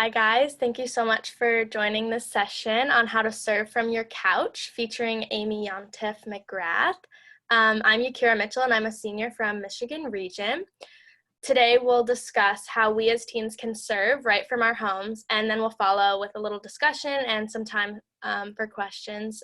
Hi guys, thank you so much for joining this session on how to serve from your couch featuring Amy Yontef-McGrath. I'm Yakira Mitchell and I'm a senior from Michigan Region. Today we'll discuss how we as teens can serve right from our homes, and then we'll follow with a little discussion and some time for questions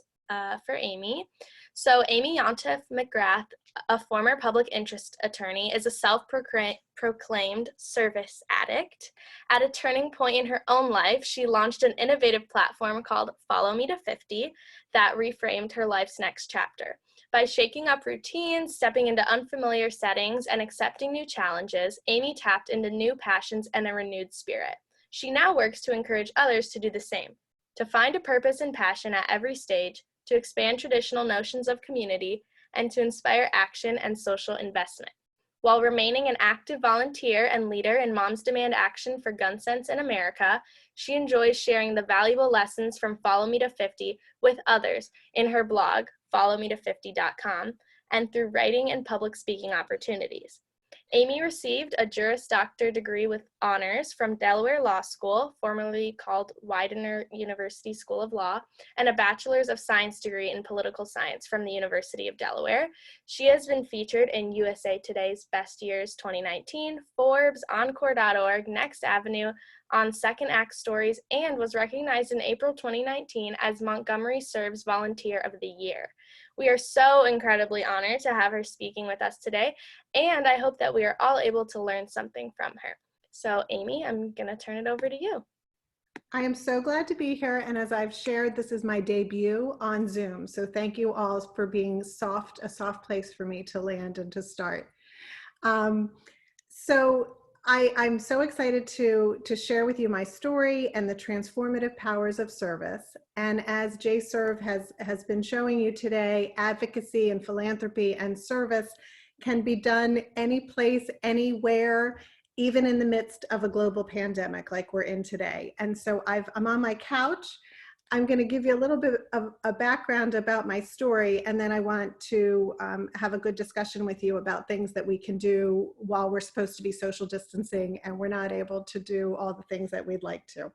for Amy. So Amy Yontef-McGrath, a former public interest attorney, is a self-proclaimed service addict. At a turning point in her own life, she launched an innovative platform called Follow Me to 50 that reframed her life's next chapter. By shaking up routines, stepping into unfamiliar settings, and accepting new challenges, Amy tapped into new passions and a renewed spirit. She now works to encourage others to do the same, to find a purpose and passion at every stage, to expand traditional notions of community, and to inspire action and social investment. While remaining an active volunteer and leader in Moms Demand Action for Gun Sense in America, she enjoys sharing the valuable lessons from Follow Me to 50 with others in her blog, followme to50.com, and through writing and public speaking opportunities. Amy received a Juris Doctor degree with honors from Delaware Law School, formerly called Widener University School of Law, and a Bachelor's of Science degree in Political Science from the University of Delaware. She has been featured in USA Today's Best Years 2019, Forbes, Encore.org, Next Avenue, on Second Act Stories, and was recognized in April 2019 as Montgomery Serves Volunteer of the Year. We are so incredibly honored to have her speaking with us today, and I hope that we are all able to learn something from her. So Amy, I'm going to turn it over to you. I am so glad to be here, and as I've shared, this is my debut on Zoom, so thank you all for being a soft place for me to land and to start. I'm so excited to share with you my story and the transformative powers of service. And as JServe has been showing you today, advocacy and philanthropy and service can be done any place, anywhere, even in the midst of a global pandemic like we're in today. And so I'm on my couch. I'm going to give you a little bit of a background about my story, and then I want to have a good discussion with you about things that we can do while we're supposed to be social distancing and we're not able to do all the things that we'd like to.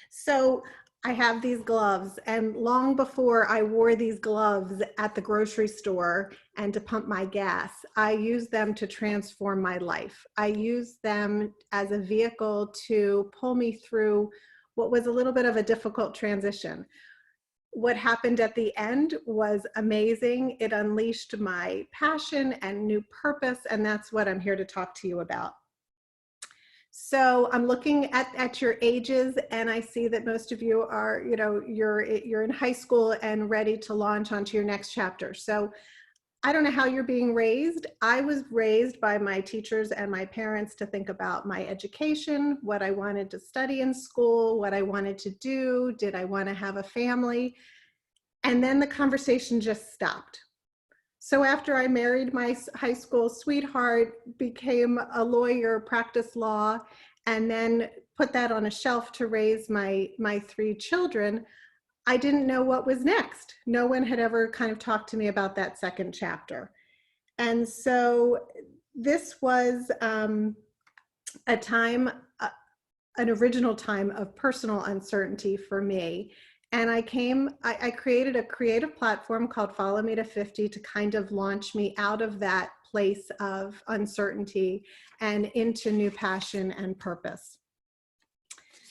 So I have these gloves, and long before I wore these gloves at the grocery store and to pump my gas, I used them to transform my life. I used them as a vehicle to pull me through what was a little bit of a difficult transition. What happened at the end was amazing. It unleashed my passion and new purpose, and that's what I'm here to talk to you about. So I'm looking at your ages, and I see that most of you are, you're in high school and ready to launch onto your next chapter. So I don't know how you're being raised. I was raised by my teachers and my parents to think about my education, what I wanted to study in school, what I wanted to do, did I want to have a family? And then the conversation just stopped. So after I married my high school sweetheart, became a lawyer, practiced law, and then put that on a shelf to raise my 3 children, I didn't know what was next. No one had ever kind of talked to me about that second chapter. And so this was a time, an original time of personal uncertainty for me. And I created a creative platform called Follow Me to 50 to kind of launch me out of that place of uncertainty and into new passion and purpose.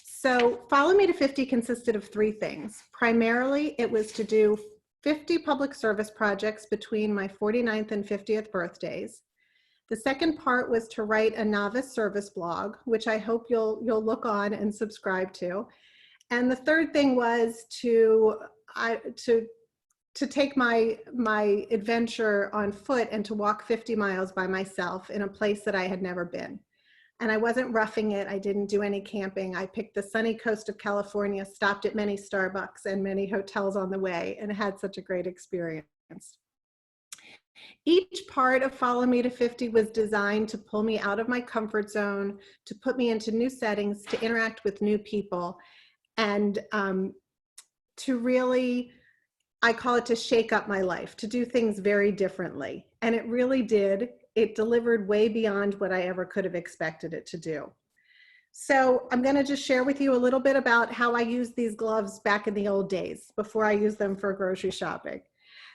So Follow Me to 50 consisted of 3 things. Primarily, it was to do 50 public service projects between my 49th and 50th birthdays. The second part was to write a novice service blog, which I hope you'll look on and subscribe to. And the third thing was to take my adventure on foot and to walk 50 miles by myself in a place that I had never been. And I wasn't roughing it. I didn't do any camping. I picked the sunny coast of California, stopped at many Starbucks and many hotels on the way, and had such a great experience. Each part of Follow Me to 50 was designed to pull me out of my comfort zone, to put me into new settings, to interact with new people, and to really, I call it to shake up my life, to do things very differently. And it really did. It delivered way beyond what I ever could have expected it to do. So I'm going to just share with you a little bit about how I used these gloves back in the old days before I used them for grocery shopping.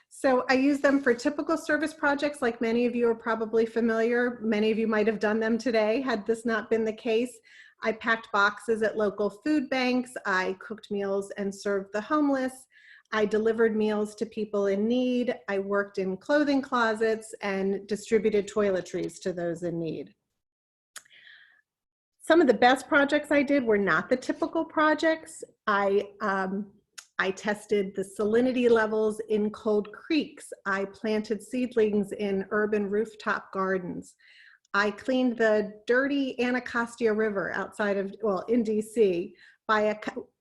So I use them for typical service projects like many of you are probably familiar. Many of you might have done them today had this not been the case. I packed boxes at local food banks. I cooked meals and served the homeless. I delivered meals to people in need. I worked in clothing closets and distributed toiletries to those in need. Some of the best projects I did were not the typical projects. I tested the salinity levels in cold creeks. I planted seedlings in urban rooftop gardens. I cleaned the dirty Anacostia River outside of, well, in DC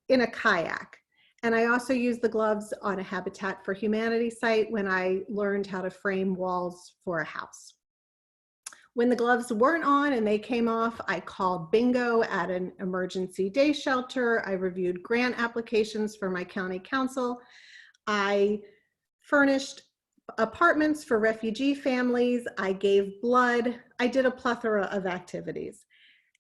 in a kayak. And I also used the gloves on a Habitat for Humanity site when I learned how to frame walls for a house. When the gloves weren't on and they came off, I called bingo at an emergency day shelter. I reviewed grant applications for my county council. I furnished apartments for refugee families. I gave blood. I did a plethora of activities.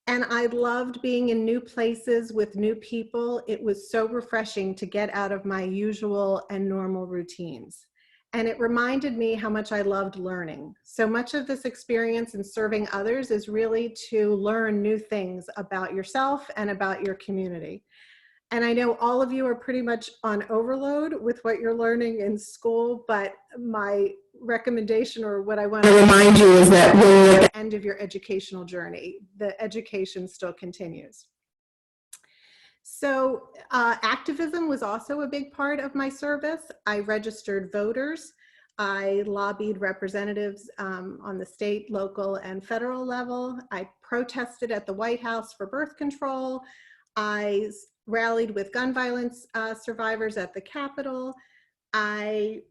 And I loved being in new places with new people. It was so refreshing to get out of my usual and normal routines. And it reminded me how much I loved learning. So much of this experience in serving others is really to learn new things about yourself and about your community. And I know all of you are pretty much on overload with what you're learning in school, but my recommendation or what I want to remind you is that when you're at the end of your educational journey, the education still continues. So activism was also a big part of my service. I registered voters. I lobbied representatives on the state, local, and federal level. I protested at the White House for birth control. I rallied with gun violence survivors at the Capitol. I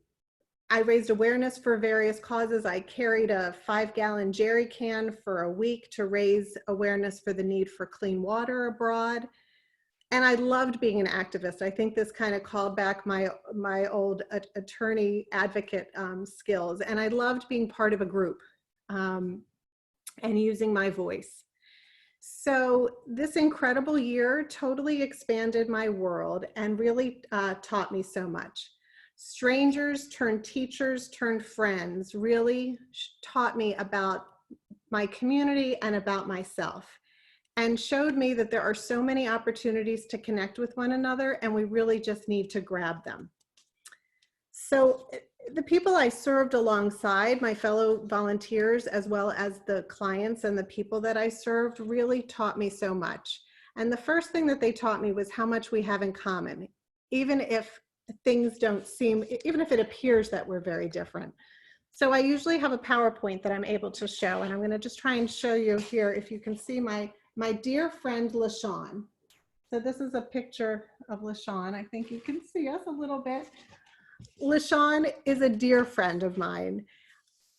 raised awareness for various causes. I carried a 5-gallon jerry can for a week to raise awareness for the need for clean water abroad. And I loved being an activist. I think this kind of called back my old attorney advocate skills. And I loved being part of a group and using my voice. So this incredible year totally expanded my world and really taught me so much. Strangers turned teachers, turned friends, really taught me about my community and about myself, and showed me that there are so many opportunities to connect with one another, and we really just need to grab them. So the people I served alongside, my fellow volunteers, as well as the clients and the people that I served, really taught me so much. And the first thing that they taught me was how much we have in common, even if things don't seem, even if it appears that we're very different. So I usually have a PowerPoint that I'm able to show, and I'm going to just try and show you here if you can see my dear friend LaShawn. So this is a picture of LaShawn. I think you can see us a little bit. LaShawn is a dear friend of mine,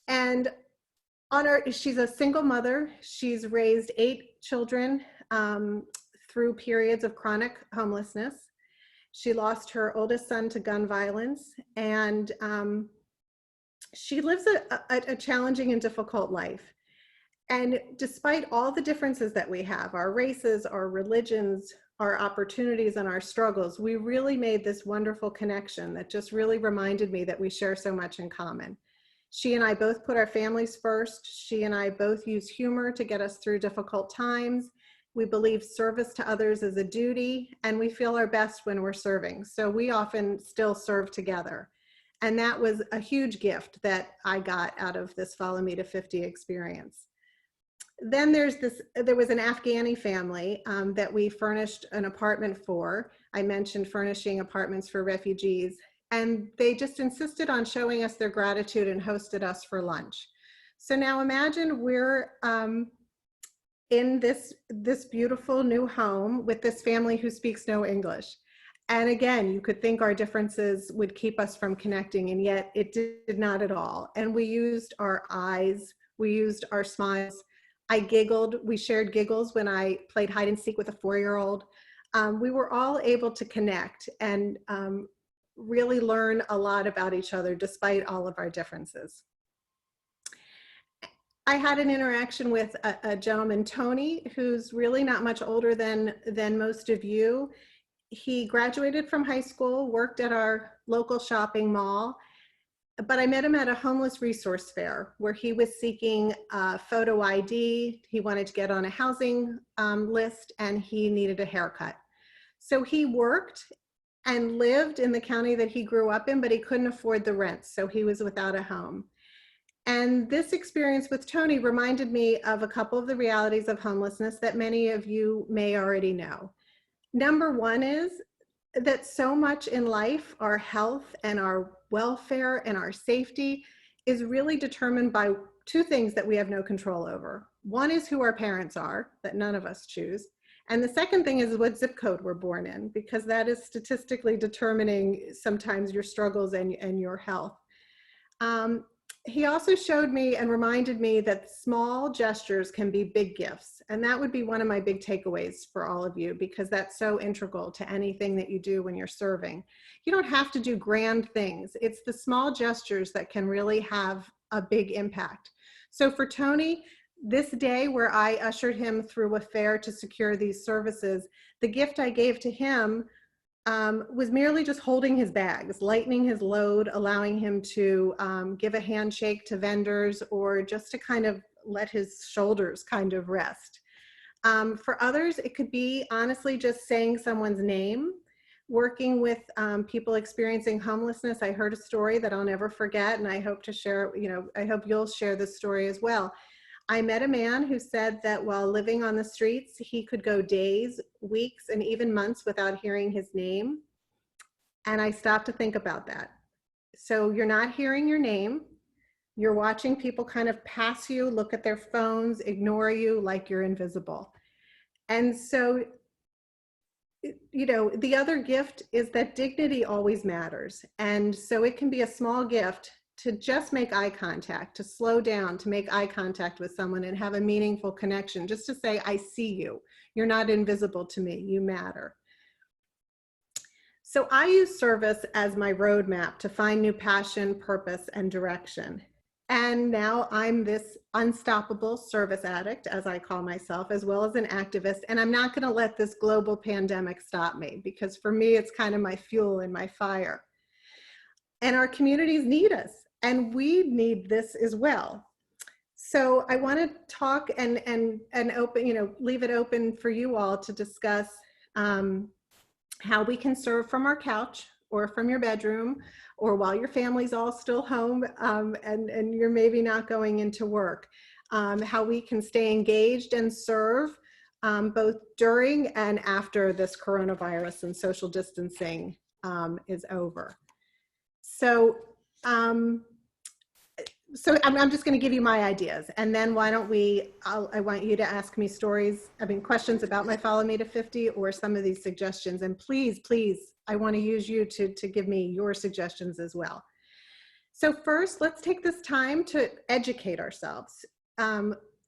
and she's a single mother. She's raised 8 children through periods of chronic homelessness. She lost her oldest son to gun violence, and she lives a challenging and difficult life. And despite all the differences that we have, our races, our religions, our opportunities, and our struggles, we really made this wonderful connection that just really reminded me that we share so much in common. She and I both put our families first. She and I both use humor to get us through difficult times. We believe service to others is a duty, and we feel our best when we're serving. So we often still serve together. And that was a huge gift that I got out of this Follow Me to 50 experience. Then there was an Afghani family that we furnished an apartment for. I mentioned furnishing apartments for refugees, and they just insisted on showing us their gratitude and hosted us for lunch. So now imagine we're in this beautiful new home with this family who speaks no English. And again, you could think our differences would keep us from connecting, and yet it did not at all. And we used our eyes, we used our smiles. I giggled, we shared giggles when I played hide and seek with a 4-year-old. We were all able to connect and really learn a lot about each other despite all of our differences. I had an interaction with a gentleman, Tony, who's really not much older than most of you. He graduated from high school, worked at our local shopping mall, but I met him at a homeless resource fair where he was seeking photo ID. He wanted to get on a housing list, and he needed a haircut. So he worked and lived in the county that he grew up in, but he couldn't afford the rent, so he was without a home. And this experience with Tony reminded me of a couple of the realities of homelessness that many of you may already know. Number one is that so much in life, our health and our welfare and our safety, is really determined by two things that we have no control over. One is who our parents are, that none of us choose. And the second thing is what zip code we're born in, because that is statistically determining sometimes your struggles and your health. He also showed me and reminded me that small gestures can be big gifts. And that would be one of my big takeaways for all of you, because that's so integral to anything that you do when you're serving. You don't have to do grand things. It's the small gestures that can really have a big impact. So for Tony, this day where I ushered him through a fair to secure these services, the gift I gave to him was merely just holding his bags, lightening his load, allowing him to give a handshake to vendors, or just to kind of let his shoulders kind of rest. For others, it could be honestly just saying someone's name, working with people experiencing homelessness. I heard a story that I'll never forget, and I hope to share, I hope you'll share this story as well. I met a man who said that while living on the streets, he could go days, weeks, and even months without hearing his name. And I stopped to think about that. So you're not hearing your name. You're watching people kind of pass you, look at their phones, ignore you like you're invisible. And so, the other gift is that dignity always matters. And so it can be a small gift to just make eye contact, to slow down, to make eye contact with someone and have a meaningful connection, just to say, I see you. You're not invisible to me, you matter. So I use service as my roadmap to find new passion, purpose, and direction. And now I'm this unstoppable service addict, as I call myself, as well as an activist. And I'm not gonna let this global pandemic stop me, because for me, it's kind of my fuel and my fire. And our communities need us, and we need this as well. So I want to talk and open, leave it open for you all to discuss how we can serve from our couch or from your bedroom, or while your family's all still home and you're maybe not going into work, how we can stay engaged and serve both during and after this coronavirus and social distancing is over. So, I'm just going to give you my ideas, and then why don't I want you to ask me questions about my Follow Me to 50 or some of these suggestions. And please, I want to use you to give me your suggestions as well. So first, let's take this time to educate ourselves.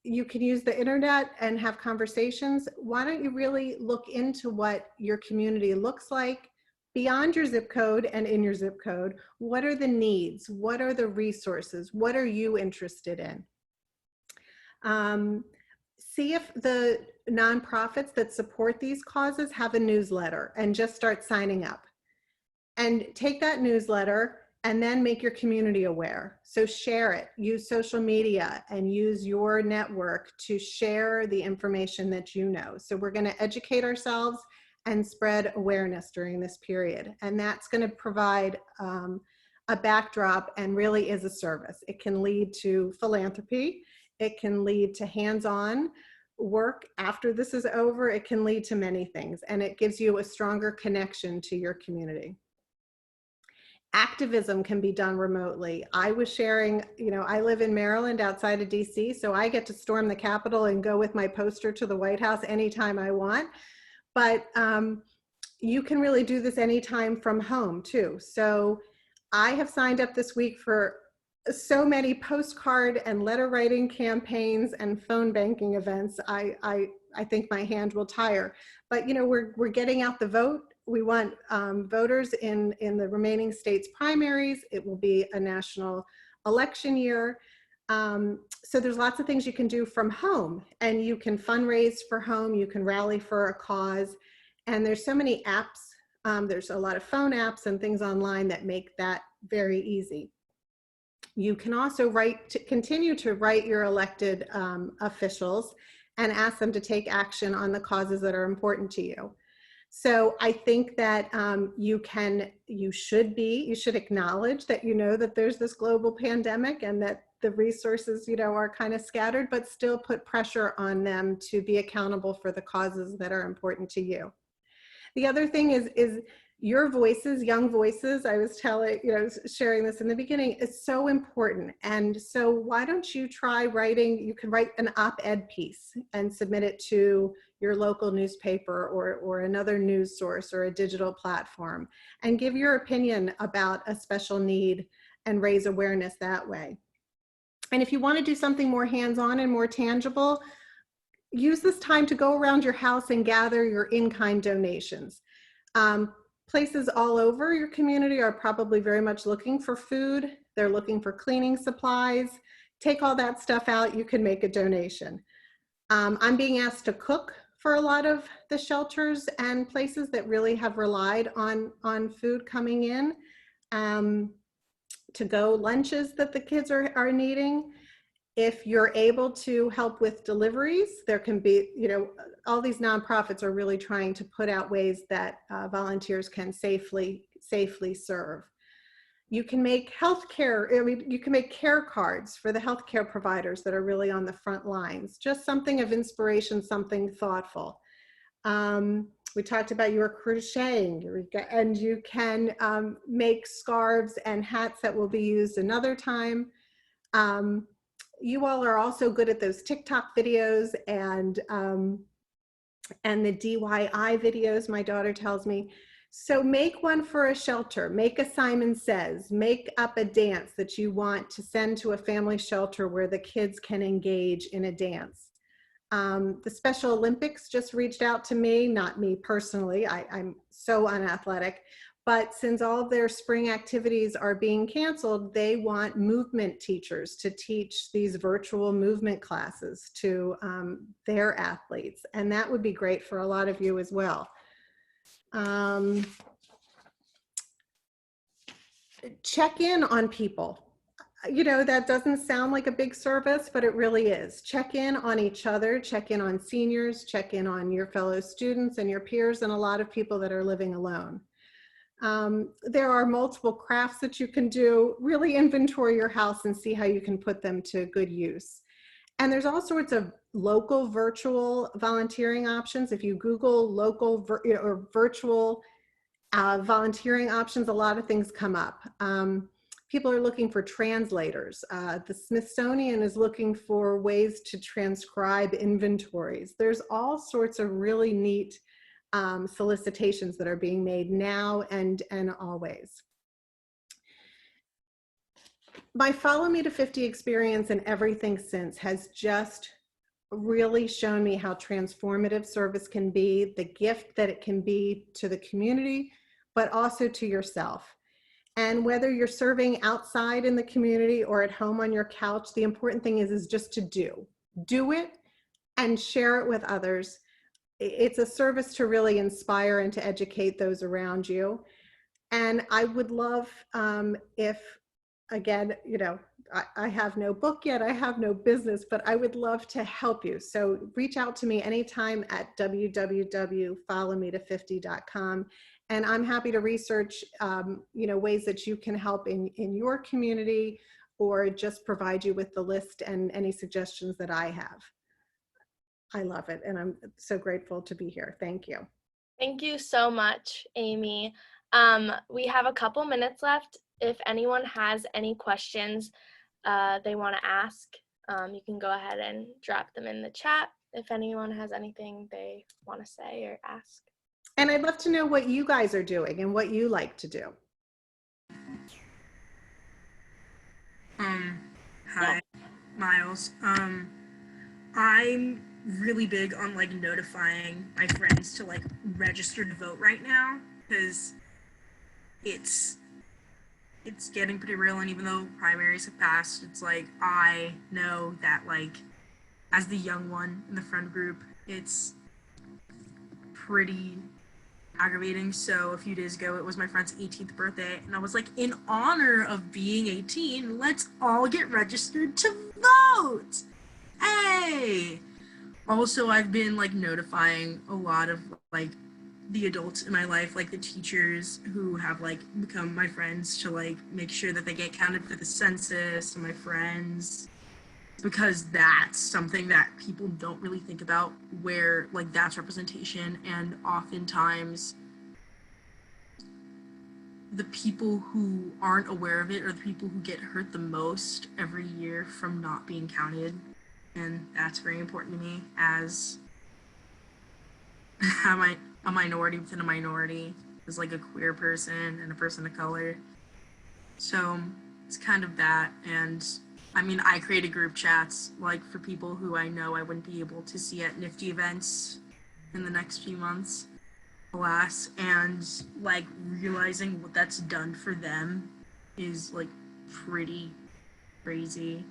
You can use the internet and have conversations. Why don't you really look into what your community looks like beyond your zip code and in your zip code? What are the needs? What are the resources? What are you interested in? See if the nonprofits that support these causes have a newsletter, and just start signing up. And take that newsletter and then make your community aware. So share it, use social media, and use your network to share the information that you know. So we're going to educate ourselves and spread awareness during this period. And that's going to provide a backdrop, and really is a service. It can lead to philanthropy. It can lead to hands-on work after this is over. It can lead to many things, and it gives you a stronger connection to your community. Activism can be done remotely. I was sharing, I live in Maryland outside of DC, so I get to storm the Capitol and go with my poster to the White House anytime I want. But you can really do this anytime from home too. So I have signed up this week for so many postcard and letter writing campaigns and phone banking events. I think my hand will tire. But we're getting out the vote. We want voters in the remaining states' primaries. It will be a national election year. So there's lots of things you can do from home, and you can fundraise for home, you can rally for a cause, and there's so many apps. There's a lot of phone apps and things online that make that very easy. You can also continue to write your elected officials and ask them to take action on the causes that are important to you. So I think that you should acknowledge that that there's this global pandemic and that the resources are kind of scattered, but still put pressure on them to be accountable for the causes that are important to you. The other thing is your voices, young voices, I was sharing this in the beginning, is so important. And so why don't you try writing, you can write an op-ed piece and submit it to your local newspaper or another news source or a digital platform, and give your opinion about a special need and raise awareness that way. And if you want to do something more hands-on and more tangible, use this time to go around your house and gather your in-kind donations. Places all over your community are probably very much looking for food. They're looking for cleaning supplies. Take all that stuff out, you can make a donation. I'm being asked to cook for a lot of the shelters and places that really have relied on food coming in, to go lunches that the kids are needing. If you're able to help with deliveries, there can be, all these nonprofits are really trying to put out ways that volunteers can safely serve. You can make you can make care cards for the healthcare providers that are really on the front lines. Just something of inspiration, something thoughtful. We talked about your crocheting, and you can make scarves and hats that will be used another time. You all are also good at those TikTok videos and the DIY videos, my daughter tells me. So make one for a shelter, make a Simon Says, make up a dance that you want to send to a family shelter where the kids can engage in a dance. The Special Olympics just reached out to me, not me personally, I'm so unathletic, but since all of their spring activities are being canceled, they want movement teachers to teach these virtual movement classes to their athletes. And that would be great for a lot of you as well. Check in on people. That doesn't sound like a big service, but it really is. Check in on each other, check in on seniors, check in on your fellow students and your peers, and a lot of people that are living alone. There are multiple crafts that you can do. Really inventory your house and see how you can put them to good use. And there's all sorts of local virtual volunteering options. If you Google local or virtual volunteering options, a lot of things come up. People are looking for translators. The Smithsonian is looking for ways to transcribe inventories. There's all sorts of really neat solicitations that are being made now and always. My Follow Me to 50 experience and everything since has just really shown me how transformative service can be, the gift that it can be to the community, but also to yourself. And whether you're serving outside in the community or at home on your couch, the important thing is just to do it and share it with others. It's a service to really inspire and to educate those around you. And I would love if, again, I have no book yet, I have no business, but I would love to help you. So reach out to me anytime at www.followme to50.com. And I'm happy to research, ways that you can help in your community, or just provide you with the list and any suggestions that I have. I love it, and I'm so grateful to be here. Thank you. Thank you so much, Amy. We have a couple minutes left. If anyone has any questions they want to ask, you can go ahead and drop them in the chat if anyone has anything they want to say or ask. And I'd love to know what you guys are doing and what you like to do. Hi, Miles. I'm really big on notifying my friends to register to vote right now, because it's it's getting pretty real, and even though primaries have passed, it's like I know that like as the young one in the friend group, it's pretty aggravating. So a few days ago, it was my friend's 18th birthday, and I was like, in honor of being 18, let's all get registered to vote. Hey! Also, I've been like notifying a lot of like the adults in my life, like the teachers who have like become my friends, to like make sure that they get counted for the census, and my friends, because that's something that people don't really think about, where like that's representation. And oftentimes the people who aren't aware of it are the people who get hurt the most every year from not being counted. And that's very important to me as a minority within a minority, as like a queer person and a person of color. So it's kind of that. And I mean, I created group chats like for people who I know I wouldn't be able to see at Nifty events in the next few months, alas. And like realizing what that's done for them is like pretty crazy.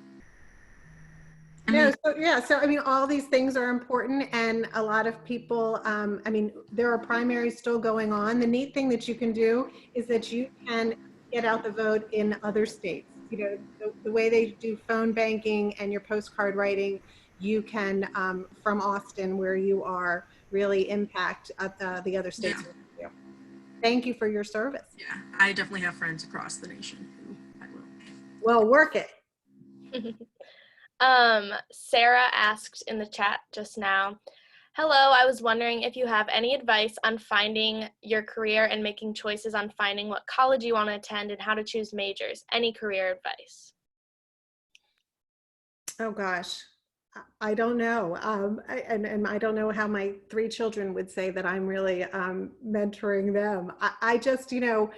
I No, mean, so yeah, so I mean, all these things are important, and a lot of people, I mean, there are primaries still going on. The neat thing that you can do is that you can get out the vote in other states. You know, the way they do phone banking and your postcard writing, you can, from Austin, where you are, really impact the other yeah, states around you. Thank you for your service. yeah, I definitely have friends across the nation who I will. Well, work it. Sarah asked in the chat just now, hello, I was wondering if you have any advice on finding your career and making choices on finding what college you want to attend and how to choose majors. Any career advice? Oh gosh, I don't know. And I don't know how my three children would say that I'm really mentoring them. I just, you know,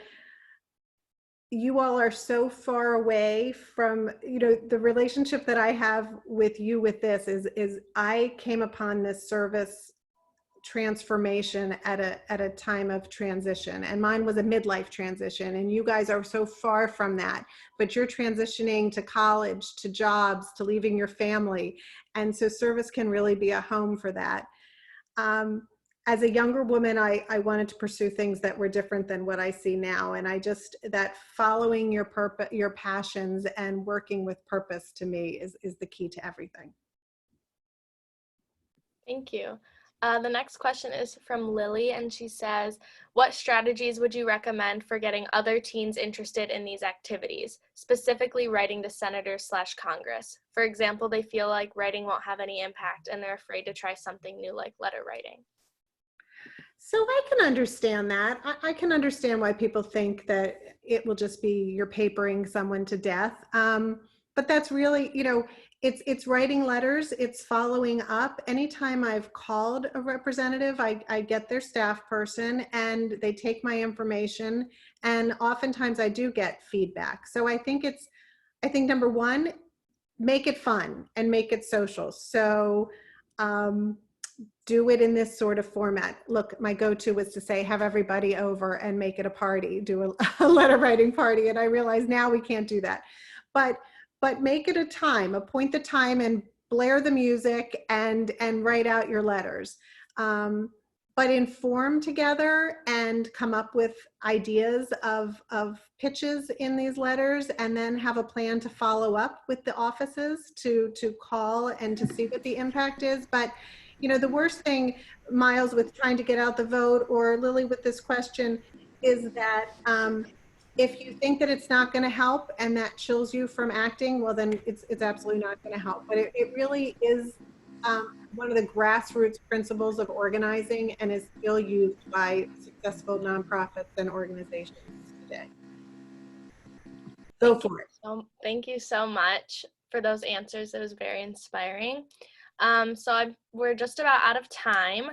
you all are so far away from, you know, the relationship that I have with you with this is I came upon this service transformation at a time of transition, and mine was a midlife transition, and you guys are so far from that, but you're transitioning to college, to jobs, to leaving your family, and so service can really be a home for that. As a younger woman, I wanted to pursue things that were different than what I see now, and I just, that following your purpose, your passions, and working with purpose, to me is the key to everything. Thank you. The next question is from Lily, and she says, what strategies would you recommend for getting other teens interested in these activities, specifically writing to senators/Congress? For example, they feel like writing won't have any impact and they're afraid to try something new like letter writing. So I can understand that. I can understand why people think that it will just be you're papering someone to death. But that's really, you know, it's writing letters, it's following up. Anytime I've called a representative, I get their staff person and they take my information, and oftentimes I do get feedback. So I think number one, make it fun and make it social. So do it in this sort of format. Look, my go-to was to say, have everybody over and make it a party, do a letter writing party. And I realize now we can't do that. But make it a time, appoint the time and blare the music and write out your letters. But inform together and come up with ideas of pitches in these letters, and then have a plan to follow up with the offices to call and to see what the impact is. But you know, the worst thing, Miles, with trying to get out the vote, or Lily with this question, is that if you think that it's not going to help and that chills you from acting, well, then it's absolutely not going to help. But it really is one of the grassroots principles of organizing, and is still used by successful nonprofits and organizations today. Go for it. Thank you so much for those answers. It was very inspiring. We're just about out of time,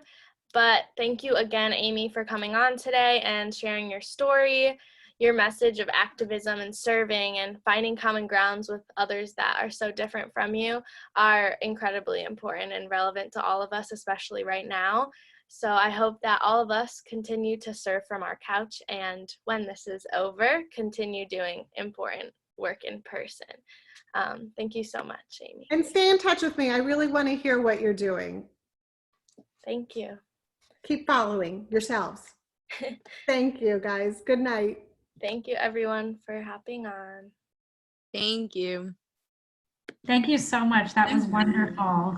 but thank you again, Amy, for coming on today and sharing your story. Your message of activism and serving and finding common grounds with others that are so different from you are incredibly important and relevant to all of us, especially right now. So I hope that all of us continue to serve from our couch, and when this is over, continue doing important work in person. Thank you so much, Amy. And stay in touch with me. I really want to hear what you're doing. Thank you. Keep following yourselves. Thank you, guys. Good night. Thank you, everyone, for hopping on. Thank you. Thank you so much. That was wonderful.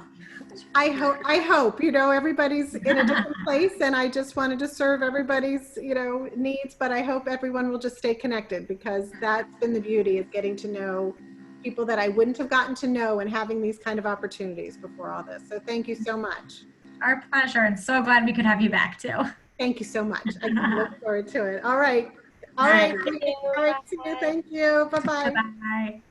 I hope, everybody's in a different place, and I just wanted to serve everybody's, needs, but I hope everyone will just stay connected, because that's been the beauty of getting to know people that I wouldn't have gotten to know and having these kind of opportunities before all this. So thank you so much. Our pleasure, and so glad we could have you back too. Thank you so much. I can look forward to it. All right. All right. All right. See you. Thank you. Bye-bye. Bye-bye.